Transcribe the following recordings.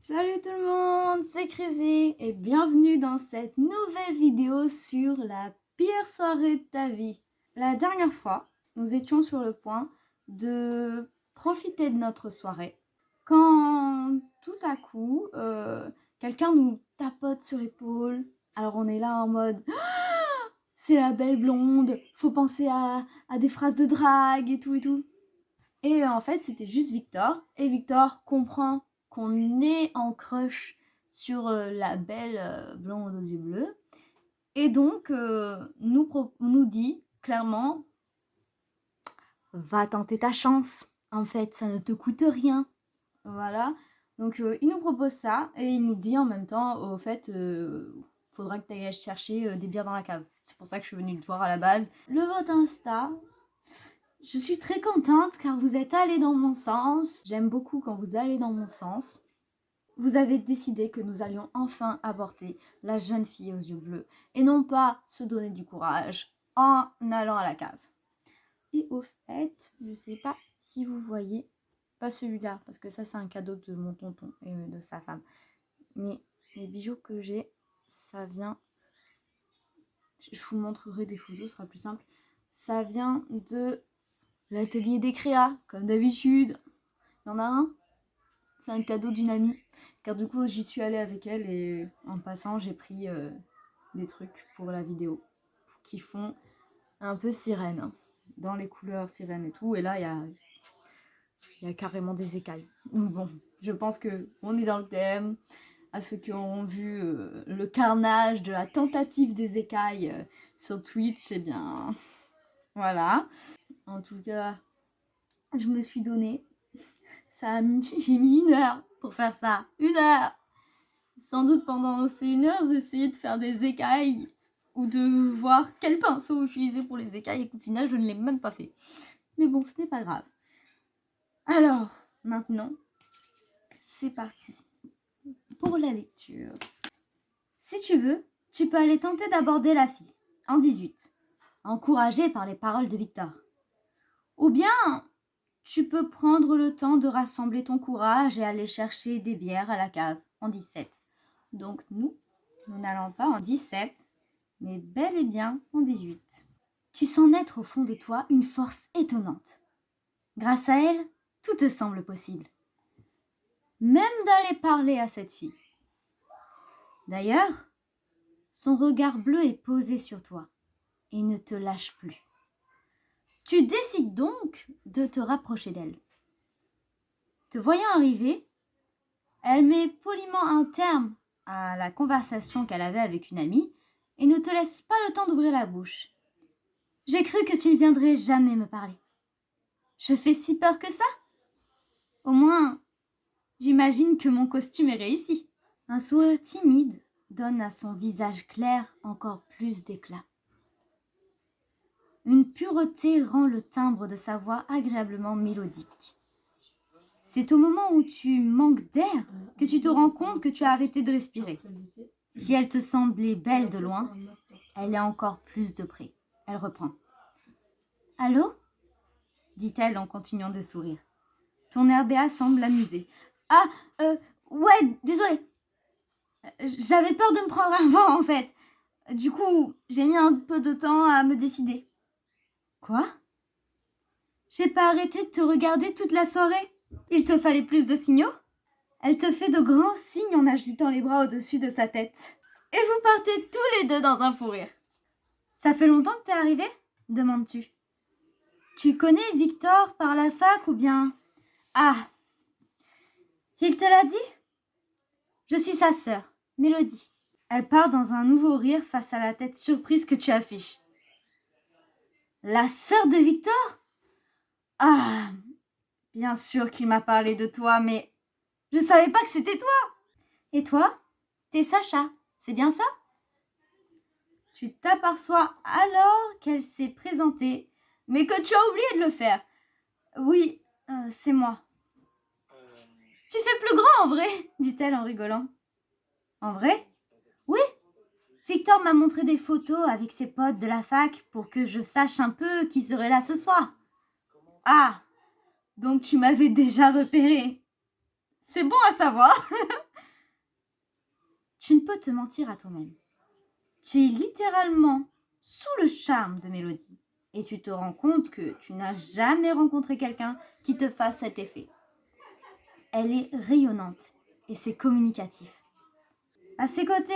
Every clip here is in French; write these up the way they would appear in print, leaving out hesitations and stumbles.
Salut tout le monde, c'est Crazy et bienvenue dans cette nouvelle vidéo sur la pire soirée de ta vie. La dernière fois, nous étions sur le point de profiter de notre soirée quand tout à coup, quelqu'un nous tapote sur l'épaule. Alors on est là en mode « c'est la belle blonde, faut penser à des phrases de drague et tout et tout ». Et en fait, c'était juste Victor. Et Victor comprend qu'on est en crush sur la belle blonde aux yeux bleus. Et donc, nous dit clairement, va tenter ta chance. En fait, ça ne te coûte rien. Voilà. Donc, il nous propose ça. Et il nous dit en même temps, au fait, faudra que tu ailles chercher des bières dans la cave. C'est pour ça que je suis venue te voir à la base. Le vote Insta... Je suis très contente car vous êtes allés dans mon sens. J'aime beaucoup quand vous allez dans mon sens. Vous avez décidé que nous allions enfin aborder la jeune fille aux yeux bleus et non pas se donner du courage en allant à la cave. Et au fait, je sais pas si vous voyez, pas celui-là parce que ça c'est un cadeau de mon tonton et de sa femme. Mais les bijoux que j'ai, ça vient... Je vous montrerai des photos, ce sera plus simple. Ça vient de... l'atelier des créas, comme d'habitude. Il y en a un, c'est un cadeau d'une amie. Car du coup, j'y suis allée avec elle et en passant, j'ai pris des trucs pour la vidéo qui font un peu sirène. Dans les couleurs sirène et tout. Et là, il y a carrément des écailles. Donc bon, je pense qu'on est dans le thème. À ceux qui ont vu le carnage de la tentative des écailles sur Twitch, eh bien, voilà. En tout cas, je me suis donnée. J'ai mis 1 heure pour faire ça. 1 heure. Sans doute pendant ces 1 heure, j'ai essayé de faire des écailles ou de voir quel pinceau utiliser pour les écailles et qu'au final, je ne l'ai même pas fait. Mais bon, ce n'est pas grave. Alors, maintenant, c'est parti pour la lecture. Si tu veux, tu peux aller tenter d'aborder la fille, en 18, encouragée par les paroles de Victor. Ou bien, tu peux prendre le temps de rassembler ton courage et aller chercher des bières à la cave, en 17. Donc nous n'allons pas en 17, mais bel et bien en 18. Tu sens naître au fond de toi une force étonnante. Grâce à elle, tout te semble possible. Même d'aller parler à cette fille. D'ailleurs, son regard bleu est posé sur toi et ne te lâche plus. Tu décides donc de te rapprocher d'elle. Te voyant arriver, elle met poliment un terme à la conversation qu'elle avait avec une amie et ne te laisse pas le temps d'ouvrir la bouche. J'ai cru que tu ne viendrais jamais me parler. Je fais si peur que ça? Au moins, j'imagine que mon costume est réussi. Un sourire timide donne à son visage clair encore plus d'éclat. Une pureté rend le timbre de sa voix agréablement mélodique. C'est au moment où tu manques d'air que tu te rends compte que tu as arrêté de respirer. Si elle te semblait belle de loin, elle est encore plus de près. Elle reprend. « Allô ?» dit-elle en continuant de sourire. Ton air béat semble l'amuser. « Ah, ouais, désolée. J'avais peur de me prendre un vent en fait. Du coup, j'ai mis un peu de temps à me décider. » Quoi? J'ai pas arrêté de te regarder toute la soirée. Il te fallait plus de signaux? Elle te fait de grands signes en agitant les bras au-dessus de sa tête. Et vous partez tous les deux dans un fou rire. Ça fait longtemps que t'es arrivé? Demandes-tu. Tu connais Victor par la fac ou bien... Ah, il te l'a dit? Je suis sa sœur, Mélodie. Elle part dans un nouveau rire face à la tête surprise que tu affiches. La sœur de Victor? Ah, bien sûr qu'il m'a parlé de toi, mais je savais pas que c'était toi. Et toi? T'es Sacha, c'est bien ça? Tu t'aperçois alors qu'elle s'est présentée, mais que tu as oublié de le faire. Oui, c'est moi. Tu fais plus grand en vrai, dit-elle en rigolant. En vrai? Oui. Victor m'a montré des photos avec ses potes de la fac pour que je sache un peu qui serait là ce soir. Ah, donc tu m'avais déjà repéré. C'est bon à savoir. tu ne peux te mentir à toi-même. Tu es littéralement sous le charme de Mélodie et tu te rends compte que tu n'as jamais rencontré quelqu'un qui te fasse cet effet. Elle est rayonnante et c'est communicatif. À ses côtés,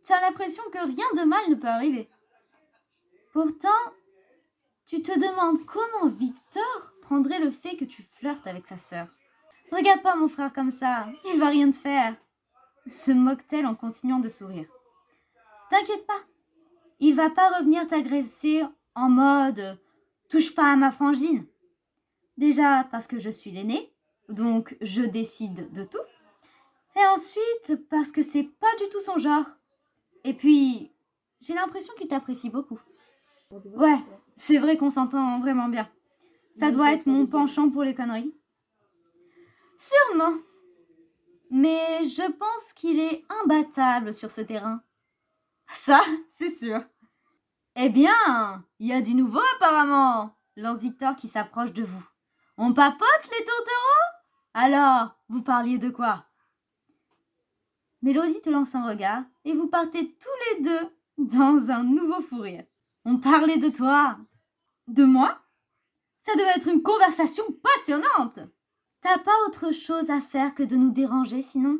tu as l'impression que rien de mal ne peut arriver. Pourtant, tu te demandes comment Victor prendrait le fait que tu flirtes avec sa sœur. « Regarde pas mon frère comme ça, il va rien te faire !» se moque-t-elle en continuant de sourire. « T'inquiète pas, il va pas revenir t'agresser en mode « touche pas à ma frangine !» Déjà parce que je suis l'aînée, donc je décide de tout. Et ensuite parce que c'est pas du tout son genre. Et puis, j'ai l'impression qu'il t'apprécie beaucoup. Ouais, c'est vrai qu'on s'entend vraiment bien. Ça doit être mon penchant pour les conneries. Sûrement. Mais je pense qu'il est imbattable sur ce terrain. Ça, c'est sûr. Eh bien, il y a du nouveau apparemment, lance Victor qui s'approche de vous. On papote les tourtereaux ? Alors, vous parliez de quoi ? Mélodie te lance un regard et vous partez tous les deux dans un nouveau fou rire. On parlait de toi. De moi ? Ça devait être une conversation passionnante. T'as pas autre chose à faire que de nous déranger sinon ?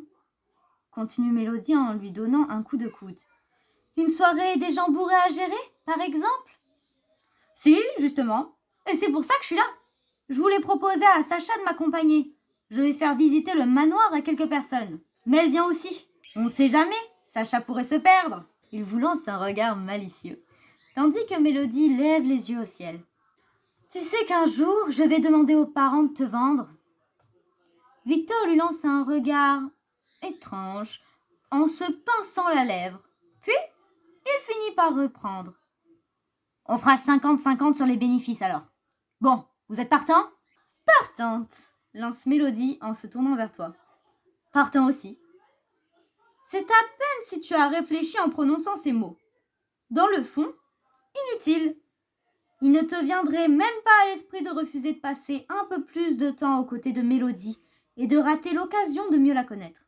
Continue Mélodie en lui donnant un coup de coude. Une soirée et des gens bourrés à gérer, par exemple ? Si, justement. Et c'est pour ça que je suis là. Je voulais proposer à Sacha de m'accompagner. Je vais faire visiter le manoir à quelques personnes. Mais elle vient aussi. On sait jamais, Sacha pourrait se perdre. Il vous lance un regard malicieux, tandis que Mélodie lève les yeux au ciel. Tu sais qu'un jour, je vais demander aux parents de te vendre. Victor lui lance un regard étrange en se pinçant la lèvre. Puis, il finit par reprendre. On fera 50-50 sur les bénéfices alors. Bon, vous êtes partant ? Partante, lance Mélodie en se tournant vers toi. Partant aussi. C'est à peine si tu as réfléchi en prononçant ces mots. Dans le fond, inutile. Il ne te viendrait même pas à l'esprit de refuser de passer un peu plus de temps aux côtés de Mélodie et de rater l'occasion de mieux la connaître.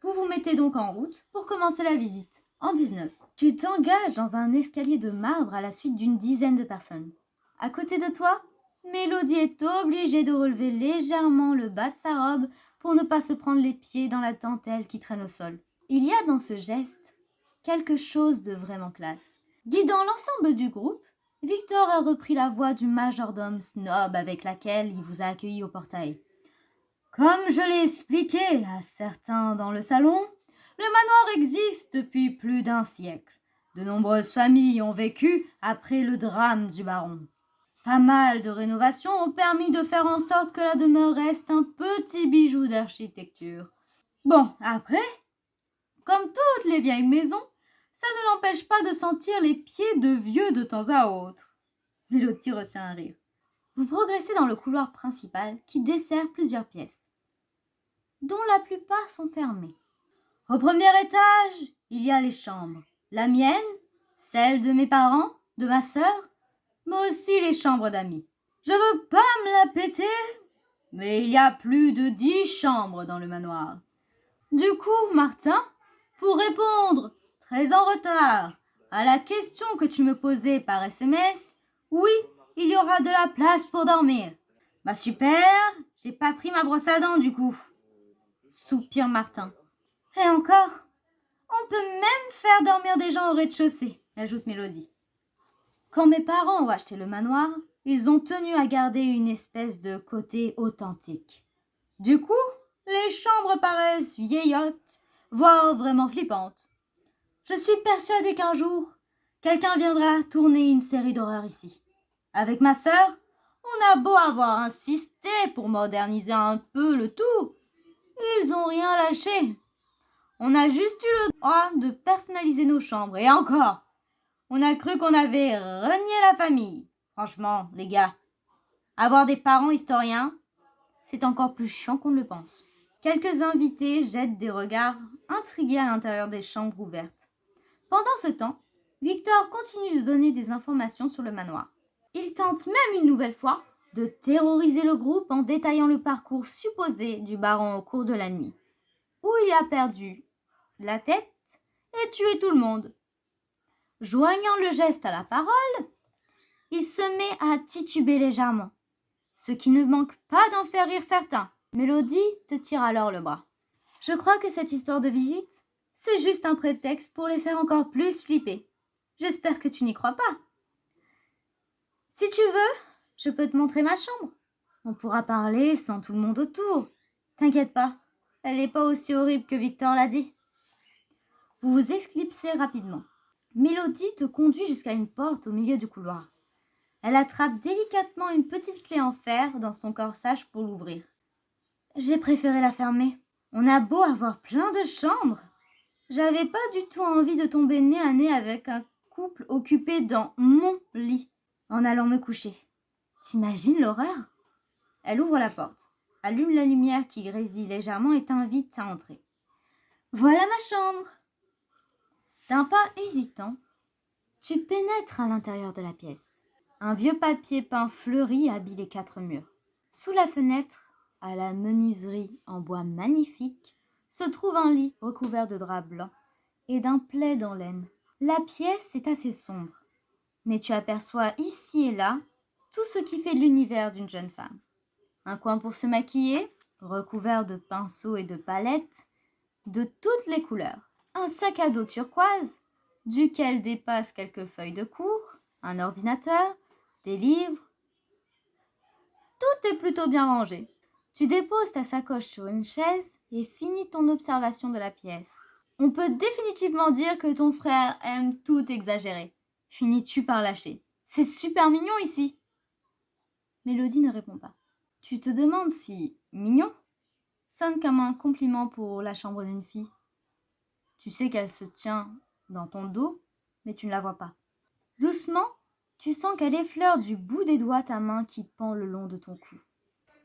Vous vous mettez donc en route pour commencer la visite. En 19. Tu t'engages dans un escalier de marbre à la suite d'une dizaine de personnes. À côté de toi, Mélodie est obligée de relever légèrement le bas de sa robe pour ne pas se prendre les pieds dans la dentelle qui traîne au sol. Il y a dans ce geste quelque chose de vraiment classe. Guidant l'ensemble du groupe, Victor a repris la voix du majordome snob avec laquelle il vous a accueilli au portail. Comme je l'ai expliqué à certains dans le salon, le manoir existe depuis plus d'1 siècle. De nombreuses familles ont vécu après le drame du baron. Pas mal de rénovations ont permis de faire en sorte que la demeure reste un petit bijou d'architecture. Bon, après, comme toutes les vieilles maisons, ça ne l'empêche pas de sentir les pieds de vieux de temps à autre. Mélodie retient un rire. Vous progressez dans le couloir principal qui dessert plusieurs pièces, dont la plupart sont fermées. Au premier étage, il y a les chambres. La mienne, celle de mes parents, de ma sœur, mais aussi les chambres d'amis. Je veux pas me la péter, mais il y a plus de 10 chambres dans le manoir. Du coup, Martin, pour répondre très en retard à la question que tu me posais par SMS, oui, il y aura de la place pour dormir. Bah super, j'ai pas pris ma brosse à dents du coup. Soupire Martin. Et encore, on peut même faire dormir des gens au rez-de-chaussée, ajoute Mélodie. Quand mes parents ont acheté le manoir, ils ont tenu à garder une espèce de côté authentique. Du coup, les chambres paraissent vieillottes, voire vraiment flippantes. Je suis persuadée qu'un jour, quelqu'un viendra tourner une série d'horreur ici. Avec ma sœur, on a beau avoir insisté pour moderniser un peu le tout, ils ont rien lâché. On a juste eu le droit de personnaliser nos chambres, et encore, on a cru qu'on avait renié la famille. Franchement, les gars, avoir des parents historiens, c'est encore plus chiant qu'on ne le pense. Quelques invités jettent des regards intrigués à l'intérieur des chambres ouvertes. Pendant ce temps, Victor continue de donner des informations sur le manoir. Il tente même une nouvelle fois de terroriser le groupe en détaillant le parcours supposé du baron au cours de la nuit, où il a perdu la tête et tuer tout le monde. Joignant le geste à la parole, il se met à tituber légèrement, ce qui ne manque pas d'en faire rire certains. Mélodie te tire alors le bras. Je crois que cette histoire de visite, c'est juste un prétexte pour les faire encore plus flipper. J'espère que tu n'y crois pas. Si tu veux, je peux te montrer ma chambre. On pourra parler sans tout le monde autour. T'inquiète pas, elle n'est pas aussi horrible que Victor l'a dit. Vous vous éclipsez rapidement. Mélodie te conduit jusqu'à une porte au milieu du couloir. Elle attrape délicatement une petite clé en fer dans son corsage pour l'ouvrir. J'ai préféré la fermer. On a beau avoir plein de chambres. J'avais pas du tout envie de tomber nez à nez avec un couple occupé dans mon lit en allant me coucher. T'imagines l'horreur? Elle ouvre la porte, allume la lumière qui grésille légèrement et t'invite à entrer. Voilà ma chambre. D'un pas hésitant, tu pénètres à l'intérieur de la pièce. Un vieux papier peint fleuri habille les 4 murs. Sous la fenêtre, à la menuiserie en bois magnifique, se trouve un lit recouvert de drap blanc et d'un plaid en laine. La pièce est assez sombre, mais tu aperçois ici et là tout ce qui fait l'univers d'une jeune femme. Un coin pour se maquiller, recouvert de pinceaux et de palettes, de toutes les couleurs. Un sac à dos turquoise, duquel dépassent quelques feuilles de cours, un ordinateur, des livres. Tout est plutôt bien rangé. Tu déposes ta sacoche sur une chaise et finis ton observation de la pièce. On peut définitivement dire que ton frère aime tout exagérer. Finis-tu par lâcher. C'est super mignon ici. Mélodie ne répond pas. Tu te demandes si mignon sonne comme un compliment pour la chambre d'une fille. Tu sais qu'elle se tient dans ton dos, mais tu ne la vois pas. Doucement, tu sens qu'elle effleure du bout des doigts ta main qui pend le long de ton cou.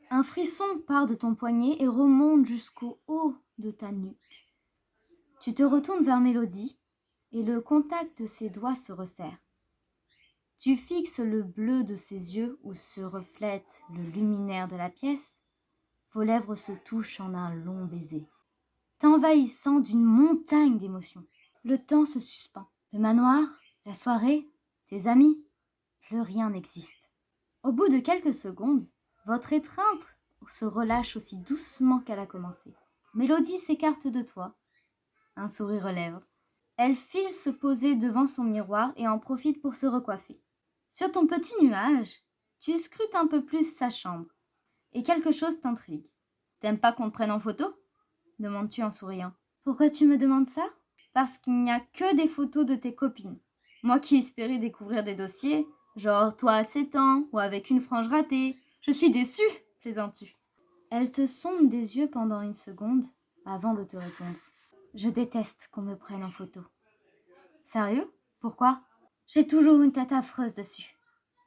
Un frisson part de ton poignet et remonte jusqu'au haut de ta nuque. Tu te retournes vers Mélodie et le contact de ses doigts se resserre. Tu fixes le bleu de ses yeux où se reflète le luminaire de la pièce. Vos lèvres se touchent en un long baiser, t'envahissant d'une montagne d'émotions. Le temps se suspend. Le manoir, la soirée, tes amis, plus rien n'existe. Au bout de quelques secondes, votre étreinte se relâche aussi doucement qu'elle a commencé. Mélodie s'écarte de toi, un sourire aux lèvres. Elle file se poser devant son miroir et en profite pour se recoiffer. Sur ton petit nuage, tu scrutes un peu plus sa chambre. Et quelque chose t'intrigue. T'aimes pas qu'on te prenne en photo ? Demandes-tu en souriant. Pourquoi tu me demandes ça ? Parce qu'il n'y a que des photos de tes copines. Moi qui espérais découvrir des dossiers, genre toi à 7 ans ou avec une frange ratée. Je suis déçue, plaisantes-tu. Elle te sonde des yeux pendant une seconde avant de te répondre. Je déteste qu'on me prenne en photo. Sérieux ? Pourquoi ? J'ai toujours une tête affreuse dessus.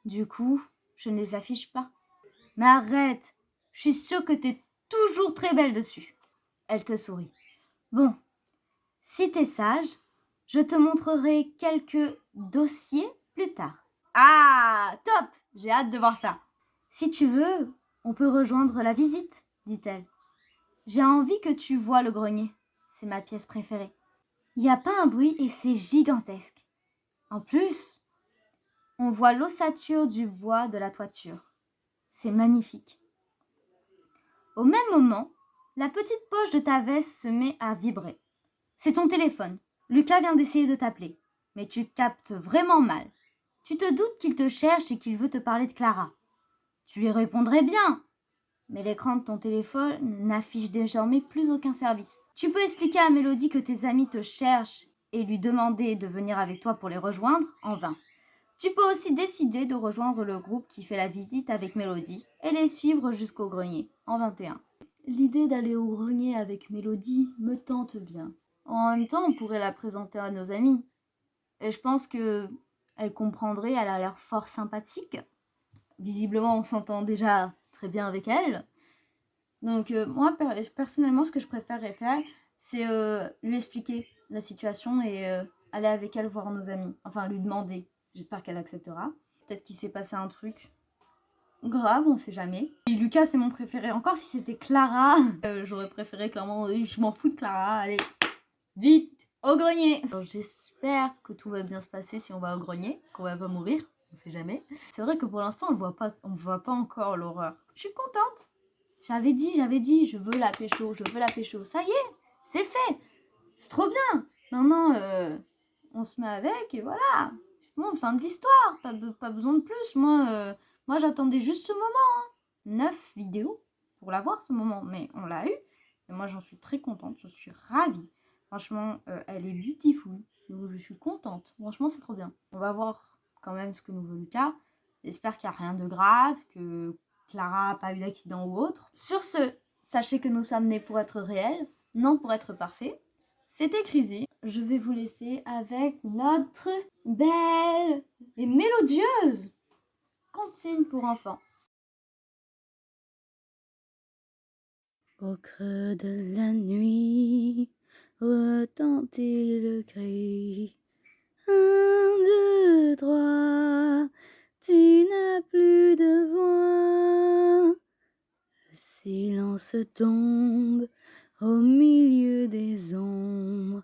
Du coup, je ne les affiche pas. Mais arrête, je suis sûre que t'es toujours très belle dessus. Elle te sourit. Bon, si t'es sage, je te montrerai quelques dossiers plus tard. Ah, top, j'ai hâte de voir ça. Si tu veux, on peut rejoindre la visite, dit-elle. J'ai envie que tu vois le grenier. C'est ma pièce préférée. Il n'y a pas un bruit et c'est gigantesque. En plus, on voit l'ossature du bois de la toiture. C'est magnifique. Au même moment, la petite poche de ta veste se met à vibrer. C'est ton téléphone. Lucas vient d'essayer de t'appeler, mais tu captes vraiment mal. Tu te doutes qu'il te cherche et qu'il veut te parler de Clara. Tu lui répondrais bien, mais l'écran de ton téléphone n'affiche désormais plus aucun service. Tu peux expliquer à Mélodie que tes amis te cherchent et lui demander de venir avec toi pour les rejoindre, en vain. Tu peux aussi décider de rejoindre le groupe qui fait la visite avec Mélodie et les suivre jusqu'au grenier, en 21. L'idée d'aller au grenier avec Mélodie me tente bien. En même temps, on pourrait la présenter à nos amis. Et je pense que elle comprendrait, elle a l'air fort sympathique. Visiblement, on s'entend déjà très bien avec elle. Donc moi, personnellement, ce que je préférerais faire, c'est lui expliquer la situation et aller avec elle voir nos amis. Enfin, lui demander. J'espère qu'elle acceptera. Peut-être qu'il s'est passé un truc grave, on sait jamais. Et Lucas, c'est mon préféré. Encore si c'était Clara, j'aurais préféré clairement, je m'en fous de Clara. Allez, vite, au grenier. J'espère que tout va bien se passer si on va au grenier, qu'on va pas mourir, on sait jamais. C'est vrai que pour l'instant, on voit pas encore l'horreur. Je suis contente. J'avais dit, je veux la pécho, je veux la pécho. Ça y est, c'est fait. C'est trop bien. Maintenant, on se met avec et voilà. Bon, fin de l'histoire, pas besoin de plus. Moi j'attendais juste ce moment. 9 vidéos pour l'avoir ce moment, mais on l'a eu. Et moi j'en suis très contente, je suis ravie. Franchement, elle est beautiful, donc je suis contente. Franchement, c'est trop bien. On va voir quand même ce que nous veut Lucas. J'espère qu'il n'y a rien de grave, que Clara n'a pas eu d'accident ou autre. Sur ce, sachez que nous sommes nés pour être réels, non pour être parfaits. C'était Crazy. Je vais vous laisser avec notre belle et mélodieuse comptine pour enfants. Au creux de la nuit, retentit le cri. 1, 2, 3, tu n'as plus de voix. Le silence tombe au milieu des ombres.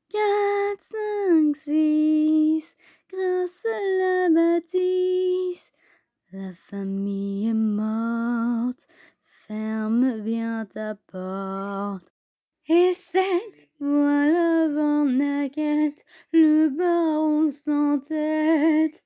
4, 5, 6, grâce à la bâtisse, la famille est morte, ferme bien ta porte. Et 7, voilà vent naquette, le baron sans tête.